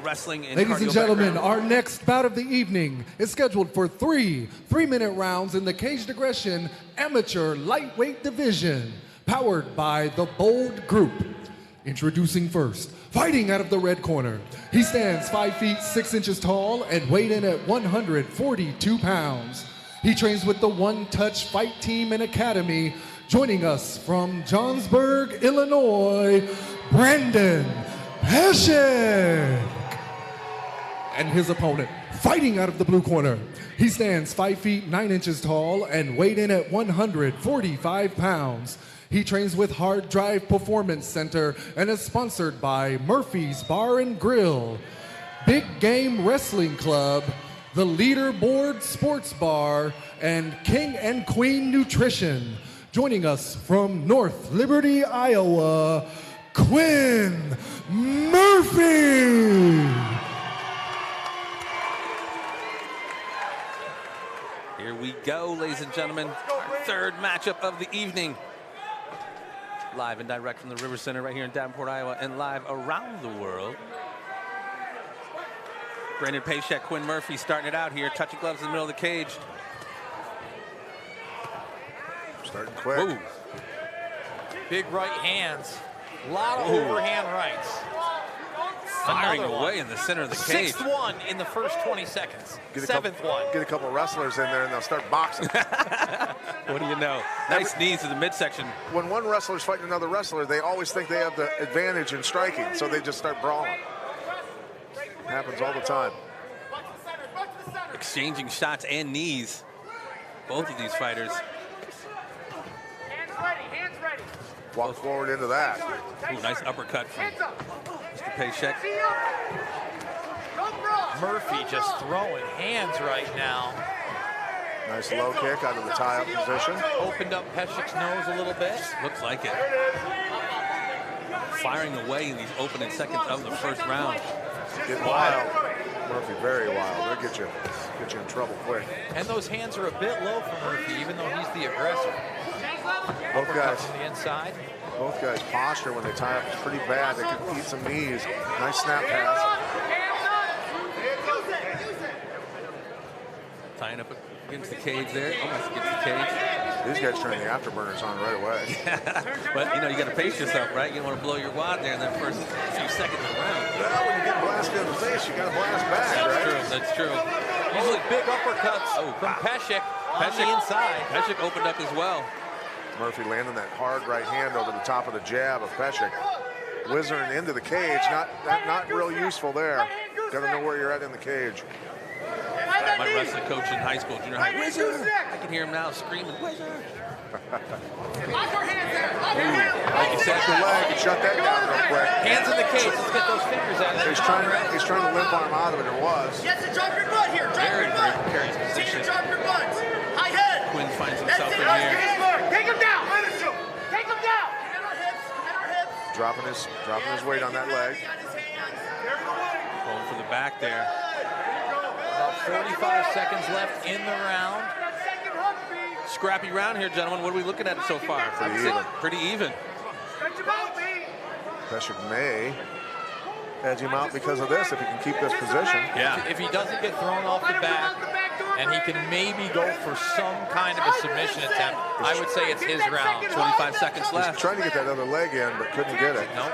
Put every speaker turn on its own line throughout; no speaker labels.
wrestling and
Ladies and gentlemen,
background.
our next bout of the evening is scheduled for three-minute rounds in the Caged Aggression Amateur Lightweight Division, powered by the Bold Group. Introducing first, fighting out of the red corner. He stands 5 feet 6 inches tall and weighed in at 142 pounds. He trains with the One Touch Fight Team and Academy. Joining us from Johnsburg, Illinois, Brandon Peshek. And his opponent, fighting out of the blue corner. He stands 5 feet 9 inches tall and weighed in at 145 pounds. He trains with Hard Drive Performance Center and is sponsored by Murphy's Bar and Grill, Big Game Wrestling Club, the Leaderboard Sports Bar, and King and Queen Nutrition. Joining us from North Liberty, Iowa, Quinn Murphy.
Here we go, ladies and gentlemen. Our third matchup of the evening. Live and direct from the River Center right here in Davenport, Iowa, and live around the world. Brandon Peshek, Quinn Murphy starting it out here. Touching gloves in the middle of the cage.
Starting quick.
Whoa.
Big right hands. A lot of overhand rights.
Firing away in the center of the cage.
Sixth one in the first 20 seconds. Seventh one.
Get a couple wrestlers in there and they'll start boxing.
What do you know? Nice knees to the midsection.
When one wrestler's fighting another wrestler, they always think they have the advantage in striking, so they just start brawling. Happens all the time.
Exchanging shots and knees. Both of these fighters.
Walk forward into that.
Ooh, nice uppercut from Mr. Peshek.
Murphy just throwing hands right now.
Nice low kick out of the tie-up position.
Opened up Peshek's nose a little bit.
Looks like it. Firing away in these opening seconds of the first round.
Get wild. Murphy very wild. They'll get you in trouble quick.
And those hands are a bit low for Murphy, even though he's the aggressor.
Both guys
on the inside.
Both guys' posture when they tie up is pretty bad. They can eat some knees. Nice snap pass.
Tying up against the cage there. Almost against the cage.
These guys turn the afterburners on right away.
But, you know, you got to pace yourself, right? You don't want to blow your wad there in that first few seconds of the round.
Well, when you get blasted in the face, you got to blast back, right?
That's true.
Usually big uppercuts from Peshek on the inside.
Peshek opened up as well.
Murphy landing that hard right hand over the top of the jab of Peshek. Whizzing into the cage, not real useful there. Got to know where you're at in the cage.
My wrestling coach in high school, junior high, Whizzer! I can hear him now screaming, Whizzer!
Lock your hands there!
Like you said, the leg, and shut that down real quick.
Hands in the cage, let's get those fingers out of there.
He's trying to limp arm out of it, or was.
Yes, drop your butt here, drop your butt.
Very precarious position.
Drop your butt. High head.
Quinn finds himself in here.
Take him down. Take him down. Commit our hips, commit our hips.
Dropping his weight on that leg.
Going for the back there.
About 45 seconds left in the round.
Scrappy round here, gentlemen. What are we looking at so far? Pretty even.
Peshek may edge him out because of this if he can keep this position.
Yeah.
If he doesn't get thrown off the back, and he can maybe go for some kind of a submission attempt, I would say it's his round.
25 seconds left.
He's trying to get that other leg in, but couldn't get it.
Nope.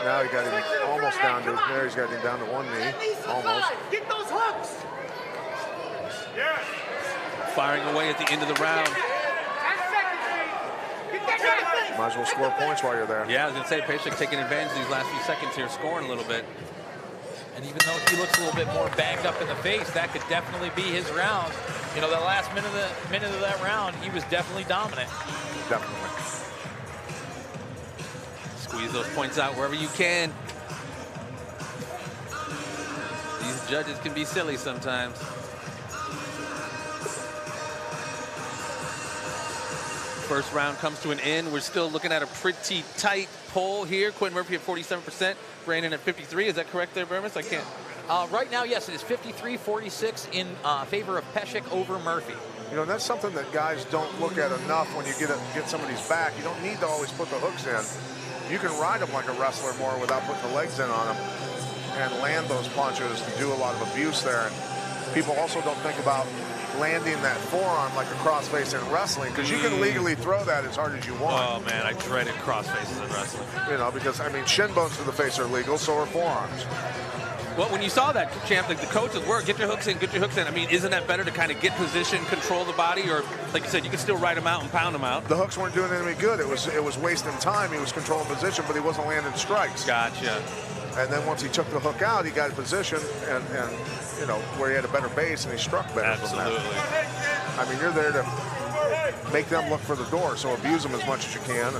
Now he got him almost down to there. He's got him down to one knee, almost.
Get those hooks.
Firing away at the end of the round.
Might as well score points while you're there.
Yeah, I was going to say, Peshek taking advantage of these last few seconds here, scoring a little bit.
And even though he looks a little bit more banged up in the face, that could definitely be his round. You know, the last minute of that round, he was definitely dominant.
Definitely.
Squeeze those points out wherever you can. These judges can be silly sometimes. First round comes to an end. We're still looking at a pretty tight poll here. Quinn Murphy at 47%, Brandon at 53%. Is that correct there, Bermas? I can't.
Right now, yes, it is 53-46 in favor of Peshek over Murphy.
You know, that's something that guys don't look at enough when you get somebody's back. You don't need to always put the hooks in. You can ride them like a wrestler more without putting the legs in on them. and land those punches and do a lot of abuse there. And people also don't think about landing that forearm like a crossface in wrestling, because you can legally throw that as hard as you want.
Oh man, I dreaded crossfaces in wrestling.
You know, because I mean, shin bones to the face are legal, so are forearms.
Well, when you saw that, Champ, like the coaches were, get your hooks in, get your hooks in. I mean, isn't that better to kind of get position, control the body, or like you said, you can still ride them out and pound them out?
The hooks weren't doing any good. It was wasting time. He was controlling position, but he wasn't landing strikes.
Gotcha.
And then once he took the hook out, he got in position and you know, where he had a better base and he struck better.
Absolutely.
From that. I mean, you're there to make them look for the door, so abuse them as much as you can.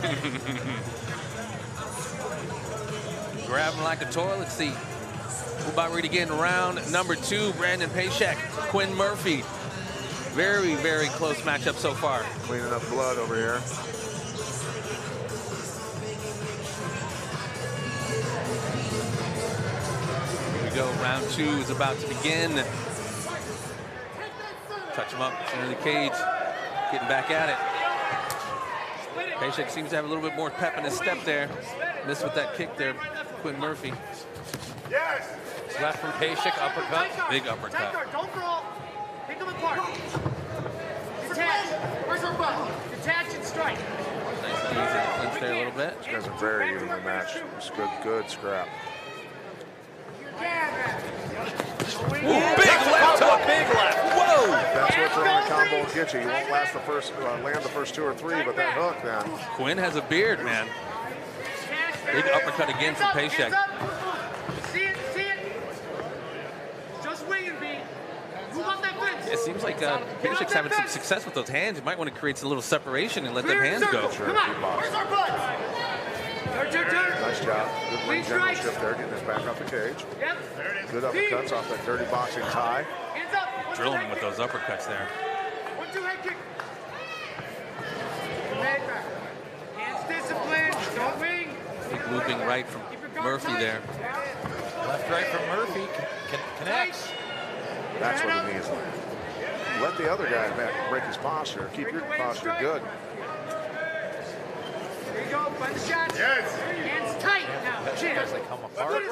Grab them like a toy. Let's see. We're about ready to get in round number 2. Brandon Peshek, Quinn Murphy. Very, very close matchup so far.
Cleaning up blood over here.
Here we go. Round 2 is about to begin. Touch him up into the cage. Getting back at it. Peshek seems to have a little bit more pep in his step there. Missed with that kick there, Quinn Murphy.
Yes.
Left from Peshek, uppercut.
Big uppercut.
Don't brawl. Pick them apart. Detach. Where's our butt? Detach and strike.
Nice and easy in the clinch there a little bit.
These guys are very evenly matched. It's good scrap.
Ooh, big left hook.
Big left.
Whoa!
That's what throwing a combo will get you. You won't last the first, land the first 2 or 3, but that hook, man.
Quinn has a beard, man. Big uppercut again from Peshek.
See it. Just wing and be. Move up that fence.
It seems like Peshek's having some success with those hands. You might want to create a little separation and let them hands go.
Sure,
Come on.
keep boxing.
Where's our butt? Turn.
Nice job. Good ring generalship there, getting his back off the cage.
Yep.
Good uppercuts off that dirty boxing tie.
Hands up. 1, 2,
Drilling
head
him with
kick.
those uppercuts there.
1, 2, head kick. Head back. Hands disciplined. Don't wing.
Big looping right from Murphy there.
Left, right from Murphy. Connects.
That's what he needs. Let the other guy break his posture. Keep your posture good.
There you go. Find the shot. Yes. Hands tight now. Chin.
As they come apart.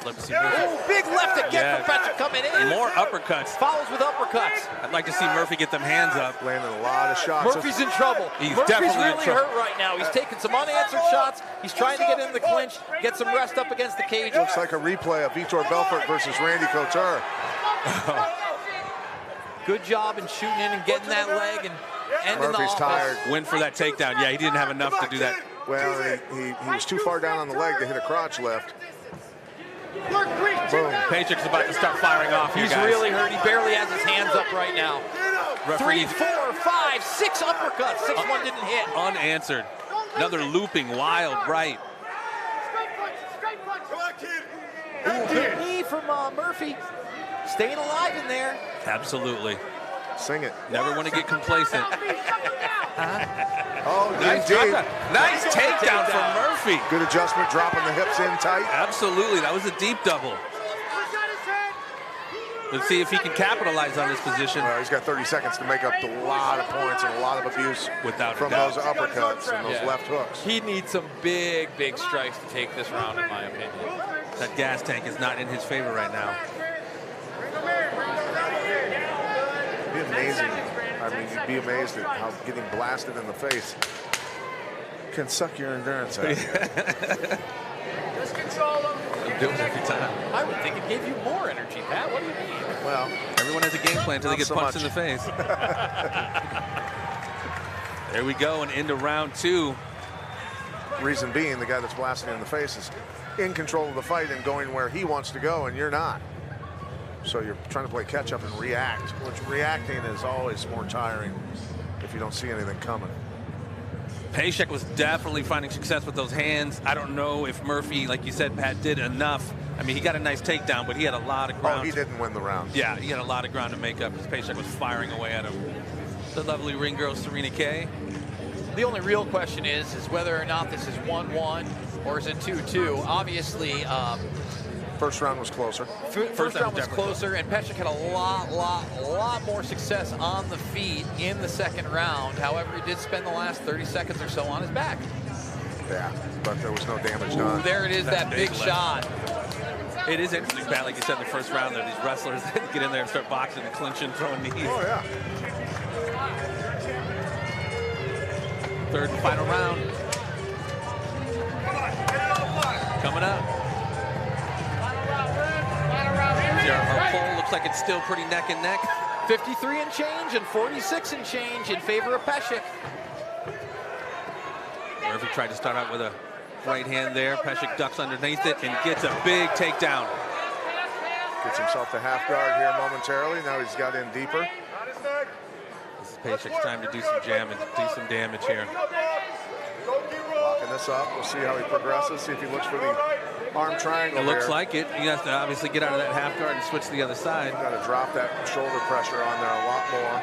Love to see Murphy.
Oh, big left again from Peshek coming in.
More uppercuts.
Follows with uppercuts.
I'd like to see Murphy get them hands up.
Landing a lot of shots.
Murphy's in trouble.
He's
Murphy's
definitely in
really
trouble.
hurt right now. He's taking some unanswered shots. He's trying to get in the clinch, get some rest up against the cage.
Looks like a replay of Vitor Belfort versus Randy Couture.
Good job in shooting in and getting that leg and ending
Murphy's
the
tired.
Went for that takedown. Yeah, he didn't have enough to do that.
Well, he was too far down on the leg to hit a crotch lift.
Boom.
Peshek's about to start firing off here,
He's
guys.
really hurt. He barely has his hands up right now. 3,
Referee
4, 5, 6 uppercuts. 6th one didn't hit.
unanswered. Another looping, wild right.
Straight punch. Come on, kid.
Ooh, good knee from Murphy. Staying alive in there.
Absolutely.
Sing it.
Never want to get complacent.
Oh,
Nice
indeed.
Nice takedown from Murphy.
Good adjustment, dropping the hips in tight.
Absolutely. That was a deep double. Let's see if he can capitalize on this position.
He's got 30 seconds to make up a lot of points and a lot of abuse
Without a
from
doubt.
those uppercuts and those
Yeah.
left hooks.
He needs some big strikes to take this round, in my opinion.
That gas tank is not in his favor right now.
It'd be amazing. I mean, you'd be amazed at how getting blasted in the face can suck your endurance out.
Just control them.
I'm doing it every time.
I would think it gave you more energy, Pat. What do you mean?
Well,
Everyone has a game plan until they
Not
get
so
punched
much.
in the face. There we go, and into round 2.
reason being the guy that's blasting in the face is in control of the fight and going where he wants to go, and you're not. So you're trying to play catch up and react, which reacting is always more tiring if you don't see anything coming.
Peshek was definitely finding success with those hands. I don't know if Murphy, like you said, Pat, did enough. I mean, he got a nice takedown, but he had a lot of ground.
Oh, he didn't win the round.
Yeah, he had a lot of ground to make up because Peshek was firing away at him. The lovely ring girl, Serena Kay.
The only real question is whether or not this is 1-1 or is it 2-2. Obviously,
First round was closer.
first round was closer, and Peshek had a lot more success on the feet in the second round. However, he did spend the last 30 seconds or so on his back.
Yeah, but there was no damage done.
Ooh, there it is, that big
big
shot.
It is interesting, Pat, like you said in the first round, there these wrestlers that get in there and start boxing and clinching, throwing knees.
Oh, yeah.
Third and final round. Coming up. Our poll looks like it's still pretty neck and neck.
53 and change and 46 and change in favor of Peshek.
Murphy tried to start out with a right hand there. Peshek ducks underneath it and gets a big takedown.
Gets himself to half guard here momentarily. Now he's got in deeper.
This is Peshek's time to do some jamming, do some damage here.
Locking this up. We'll see how he progresses. See if he looks for the arm triangle.
It looks like it. He has to obviously get out of that half guard and switch to the other side.
Got to drop that shoulder pressure on there a lot more.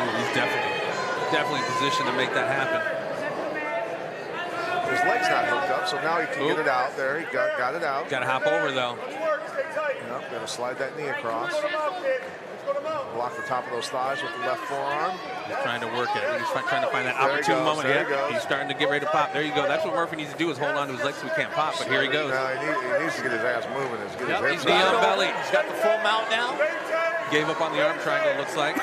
Ooh, he's definitely in position to make that happen.
His leg's not hooked up, so now he can get it out there. He got it out.
Got to hop over, though.
Yep, got to slide that knee across. Block the top of those thighs with the left forearm.
He's trying to work it. He's trying to find that opportune moment. Yeah, he's starting to get ready to pop. There you go. That's what Murphy needs to do, is hold on to his legs so he can't pop. But here he goes.
Now he needs to get his ass moving.
He's knee on belly. He's got the full mount now.
Gave up on the arm triangle, it looks like.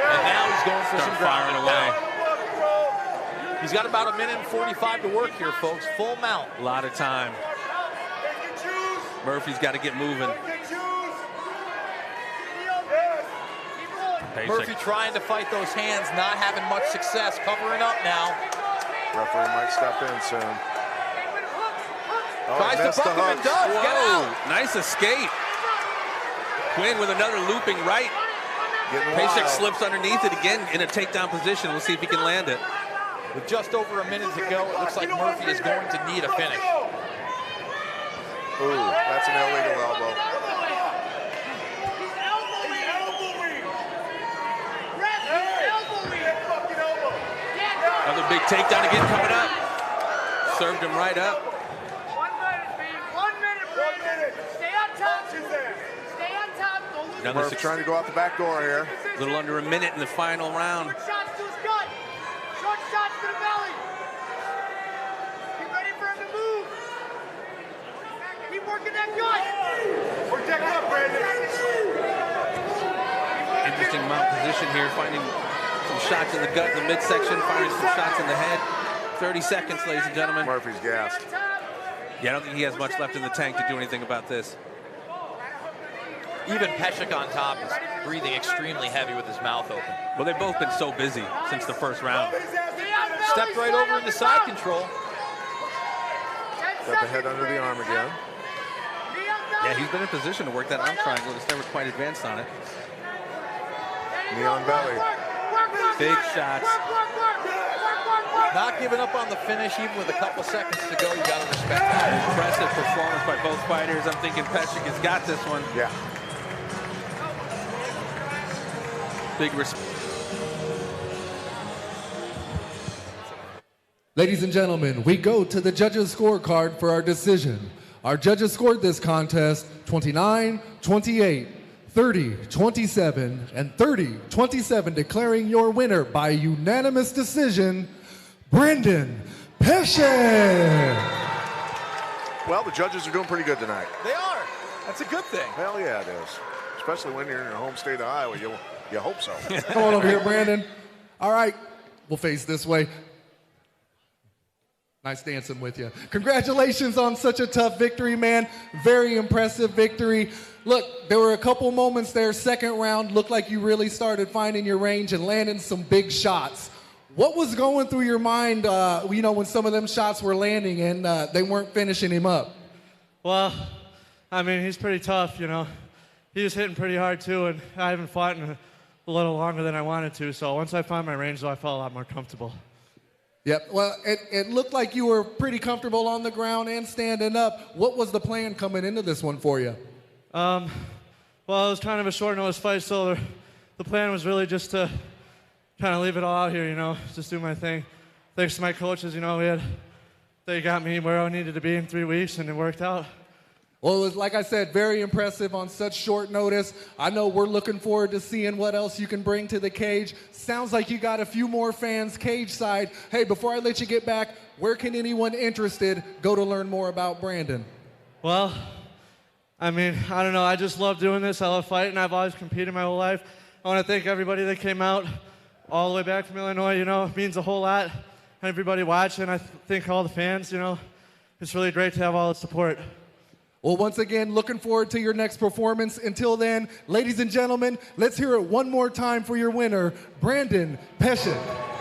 And now he's going for some
firing away.
He's got about a minute and 45 to work here, folks. Full mount.
A lot of time. Murphy's got to get moving.
Murphy trying to fight those hands, not having much success. Covering up now.
Referee might step in soon.
Tries to buck him and does.
Whoa,
get out.
Nice escape. Quinn with another looping right.
Peshek
slips underneath it again in a takedown position. We'll see if he can land it.
With just over a minute to go, it looks like Murphy is going to need a finish.
Ooh, that's an illegal elbow.
Another big takedown again coming up. Served him right up.
1 minute, Brandon. Stay on top. Stay on top. Don't lose.
Murphy trying to go out the back door here.
A little under a minute in the final round.
Short shots to his gut. Short shots to the belly. Get ready for him to move. Keep working that gut. Work that gut, Brandon.
Interesting mount position here, finding some shots in the gut, in the midsection, firing some shots in the head. 30 seconds, ladies and gentlemen.
Murphy's gassed.
Yeah, I don't think he has much left in the tank to do anything about this.
Even Peshek on top is breathing extremely heavy with his mouth open.
Well, they've both been so busy since the first round.
Stepped right over into side control.
Got the head under the arm again.
Yeah, he's been in position to work that arm triangle, just never quite advanced on it.
Knee on belly.
Big shots.
Not giving up on the finish, even with a couple seconds to go. You got to respect that.
Impressive performance by both fighters. I'm thinking Peshek has got this one.
Yeah.
Big respect.
Ladies and gentlemen, we go to the judges' scorecard for our decision. Our judges scored this contest 29-28, 30-27, and 30-27, declaring your winner by unanimous decision, Brandon Peshek.
Well, the judges are doing pretty good tonight.
They are. That's a good thing.
Hell yeah, it is. Especially when you're in your home state of Iowa. You hope so.
Come on over here, Brandon. All right, we'll face this way. Nice dancing with you. Congratulations on such a tough victory, man. Very impressive victory. Look, there were a couple moments there, second round, looked like you really started finding your range and landing some big shots. What was going through your mind, when some of them shots were landing and they weren't finishing him up?
Well, I mean, he's pretty tough, He was hitting pretty hard, too, and I haven't fought in a little longer than I wanted to. So once I found my range, though, I felt a lot more comfortable.
Yep. Well, it looked like you were pretty comfortable on the ground and standing up. What was the plan coming into this one for you?
Well, it was kind of a short-notice fight, so the plan was really just to kind of leave it all out here, just do my thing. Thanks to my coaches, they got me where I needed to be in 3 weeks, and it worked out.
Well, it was, like I said, very impressive on such short notice. I know we're looking forward to seeing what else you can bring to the cage. Sounds like you got a few more fans cage side. Hey, before I let you get back, where can anyone interested go to learn more about Brandon?
Well, I mean, I don't know. I just love doing this. I love fighting. I've always competed my whole life. I want to thank everybody that came out all the way back from Illinois. You know, it means a whole lot. Everybody watching, I thank all the fans. You know, it's really great to have all the support.
Well, once again, looking forward to your next performance. Until then, ladies and gentlemen, let's hear it one more time for your winner, Brandon Peshek.